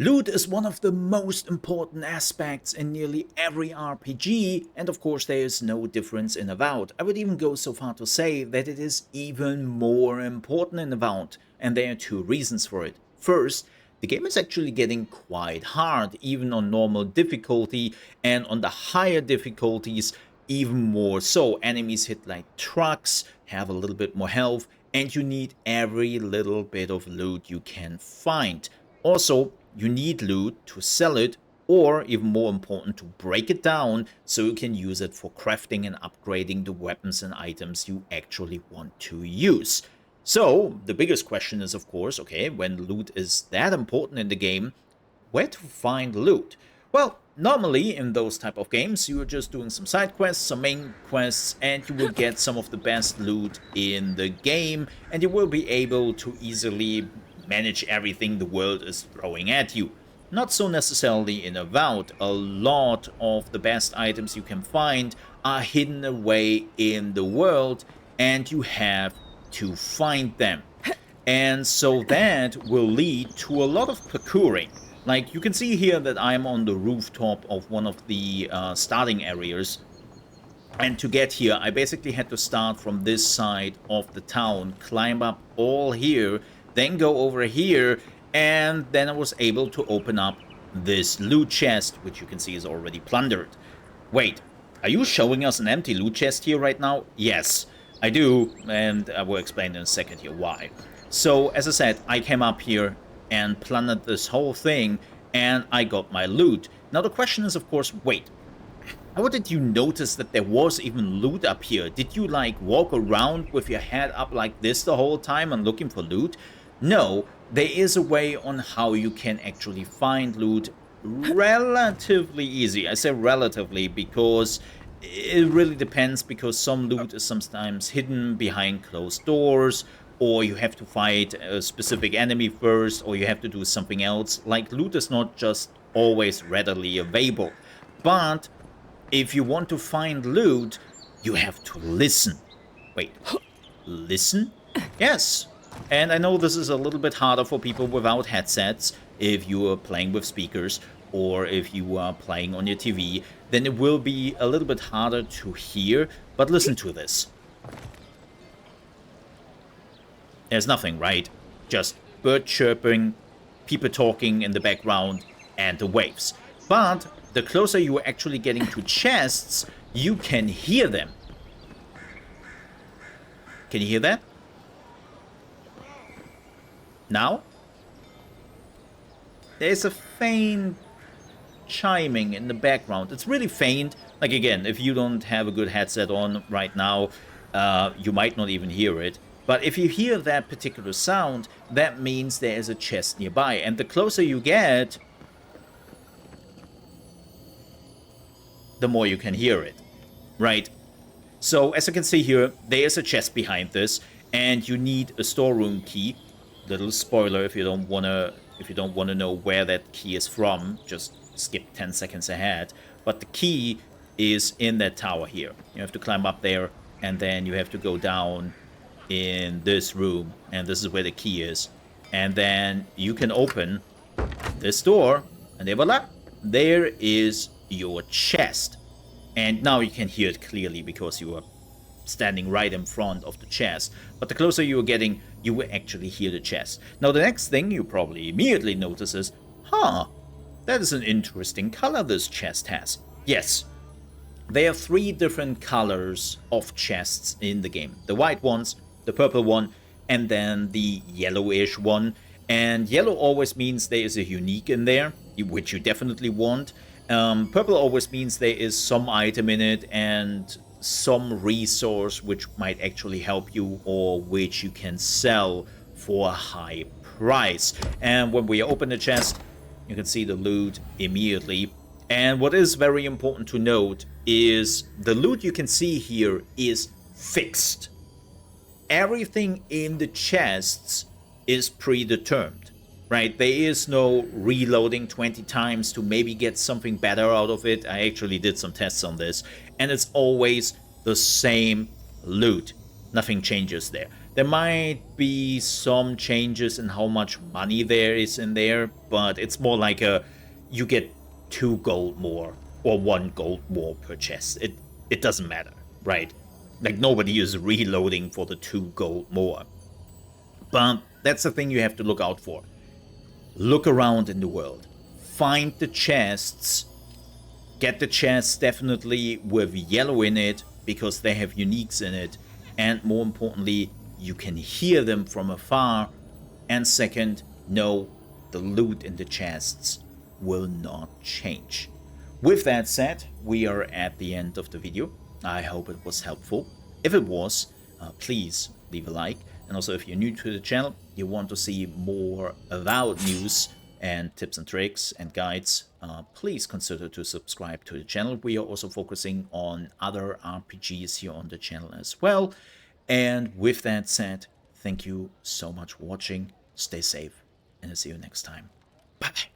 Loot is one of the most important aspects in nearly every RPG, and of course there is no difference in Avowed. I would even go so far to say that it is even more important in Avowed, and there are two reasons for it. First, the game is actually getting quite hard, even on normal difficulty, and on the higher difficulties, even more so. Enemies hit like trucks, have a little bit more health, and you need every little bit of loot you can find. Also, you need loot to sell it, or even more important, to break it down so you can use it for crafting and upgrading the weapons and items you actually want to use. So, the biggest question is, of course, okay, when loot is that important in the game, where to find loot? Well, normally in those type of games, you are just doing some side quests, some main quests, and you will get some of the best loot in the game, and you will be able to easily manage everything the world is throwing at you. Not so necessarily in Avowed. A lot of the best items you can find are hidden away in the world, and you have to find them. And so that will lead to a lot of parkouring. Like, you can see here that I'm on the rooftop of one of the starting areas. And to get here, I basically had to start from this side of the town, climb up all here, then go over here, and then I was able to open up this loot chest, which you can see is already plundered. Wait, are you showing us an empty loot chest here right now? Yes, I do, and I will explain in a second here why. So, as I said, I came up here and plundered this whole thing, and I got my loot. Now the question is, of course, wait, how did you notice that there was even loot up here? Did you, like, walk around with your head up like this the whole time and looking for loot? No, there is a way on how you can actually find loot relatively easy. I say relatively because it really depends, because some loot is sometimes hidden behind closed doors, or you have to fight a specific enemy first, or you have to do something else. Like, loot is not just always readily available. But if you want to find loot, you have to listen. Wait, listen? Yes. And I know this is a little bit harder for people without headsets. If you are playing with speakers, or if you are playing on your TV, then it will be a little bit harder to hear. But listen to this. There's nothing, right? Just bird chirping, people talking in the background, and the waves. But the closer you are actually getting to chests, you can hear them. Can you hear that? Now? There's a faint chiming in the background. It's really faint. Like, again, if you don't have a good headset on right now, you might not even hear it. But if you hear that particular sound, that means there is a chest nearby. And the closer you get, the more you can hear it, right? So, as you can see here, there is a chest behind this, and you need a storeroom key. Little spoiler, if you don't wanna know where that key is from, just skip 10 seconds ahead. But the key is in that tower here. You have to climb up there, and then you have to go down in this room, and this is where the key is. And then you can open this door, and voila, there is your chest. And now you can hear it clearly because you are standing right in front of the chest. But the closer you are getting, you will actually hear the chest. Now the next thing you probably immediately notice is, that is an interesting color this chest has. Yes, there are 3 different colors of chests in the game. The white ones, the purple one, and then the yellowish one. And yellow always means there is a unique in there, which you definitely want. Purple always means there is some item in it and some resource which might actually help you, or which you can sell for a high price. And when we open the chest, you can see the loot immediately. And what is very important to note is the loot you can see here is fixed. Everything in the chests is predetermined, right? There is no reloading 20 times to maybe get something better out of it. I actually did some tests on this, and it's always the same loot. Nothing changes there. There might be some changes in how much money there is in there, but it's more like you get 2 gold more or 1 gold more per chest. It doesn't matter, right? Like nobody is reloading for the 2 gold more. But that's the thing you have to look out for. Look around in the world. Find the chests. Get the chests definitely with yellow in it because they have uniques in it. And more importantly, you can hear them from afar. And second, know the loot in the chests will not change. With that said, we are at the end of the video. I hope it was helpful. If it was, please leave a like. And also, if you're new to the channel, you want to see more Avowed news and tips and tricks and guides, please consider to subscribe to the channel. We are also focusing on other RPGs here on the channel as well. And with that said, thank you so much for watching. Stay safe, and I'll see you next time. Bye-bye.